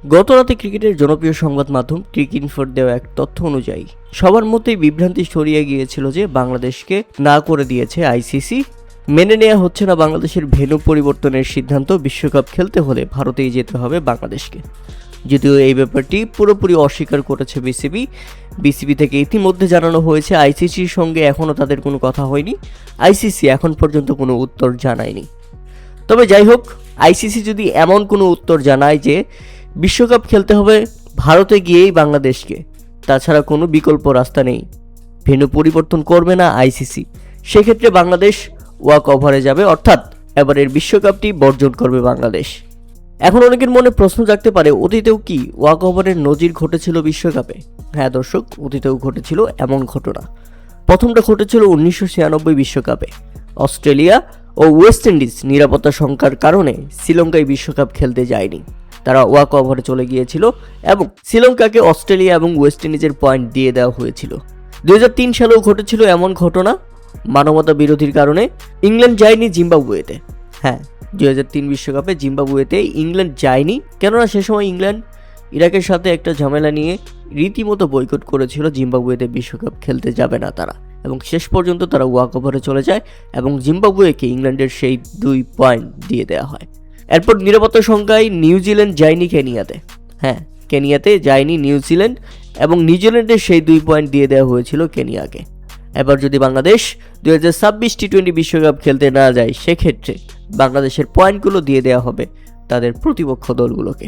গতরাতে ক্রিকেটের জনপ্রিয় সংবাদ মাধ্যম ক্রিকইনফোর দেওয়া এক তথ্য অনুযায়ী সবার মধ্যেই বিভ্রান্তি ছড়িয়ে গিয়েছিল যে বাংলাদেশকে না করে দিয়েছে আইসিসি। মেনে নেওয়া হচ্ছে না বাংলাদেশের ভেন্যু পরিবর্তনের সিদ্ধান্ত। বিশ্বকাপ খেলতে হলে ভারতেই যেতে হবে বাংলাদেশকে। যদিও এই ব্যাপারটি পুরোপুরি অস্বীকার করেছে বিসিবি থেকে ইতিমধ্যে জানানো হয়েছে আইসিসির সঙ্গে এখনও তাদের কোনো কথা হয়নি। আইসিসি এখন পর্যন্ত কোনো উত্তর জানায়নি। তবে যাই হোক, আইসিসি যদি এমন কোনো উত্তর জানায় যে বিশ্বকাপ খেলতে হবে ভারতে গিয়েই বাংলাদেশকে, তাছাড়া কোনো বিকল্প রাস্তা নেই, ভেন্যু পরিবর্তন করবে না আইসিসি, সেক্ষেত্রে বাংলাদেশ ওয়াক ওভারে যাবে, অর্থাৎ এবারের বিশ্বকাপটি বর্জন করবে বাংলাদেশ। এখন অনেকের মনে প্রশ্ন জাগতে পারে, অতীতেও কি ওয়াক ওভারের নজির ঘটেছিল বিশ্বকাপে? হ্যাঁ দর্শক, অতীতেও ঘটেছিল এমন ঘটনা। প্রথমটা ঘটেছিল 1996 বিশ্বকাপে। অস্ট্রেলিয়া ও ওয়েস্ট ইন্ডিজ নিরাপত্তা শঙ্কার কারণে শ্রীলঙ্কায় বিশ্বকাপ খেলতে যায়নি। তারা ওয়াক ওভারে চলে গিয়েছিল এবং শ্রীলঙ্কাকে অস্ট্রেলিয়া এবং ওয়েস্ট ইন্ডিজের পয়েন্ট দিয়ে দেওয়া হয়েছিল। 2003 সালেও ঘটেছিল এমন ঘটনা। মানবতা বিরোধীর কারণে ইংল্যান্ড যায়নি জিম্বাবুয়েতে। হ্যাঁ, 2003 বিশ্বকাপে জিম্বাবুয়েতে ইংল্যান্ড যায়নি, কেননা সে সময় ইংল্যান্ড ইরাকের সাথে একটা ঝামেলা নিয়ে রীতিমতো বয়কট করেছিল। জিম্বাবুয়েতে বিশ্বকাপ খেলতে যাবে না তারা, এবং শেষ পর্যন্ত তারা ওয়াক ওভারে চলে যায় এবং জিম্বাবুয়েকে ইংল্যান্ডের সেই 2 পয়েন্ট দিয়ে দেওয়া হয়। এরপর নিরাপত্তা সংখ্যায় নিউজিল্যান্ড যায়নি কেনিয়াতে। হ্যাঁ, কেনিয়াতে যায়নি নিউজিল্যান্ড, এবং নিউজিল্যান্ডের সেই 2 পয়েন্ট দিয়ে দেওয়া হয়েছিল কেনিয়াকে। এবার যদি বাংলাদেশ 2026 টি20 বিশ্বকাপ খেলতে না যায়, সেক্ষেত্রে বাংলাদেশের পয়েন্টগুলো দিয়ে দেওয়া হবে তাদের প্রতিপক্ষ দলগুলোকে।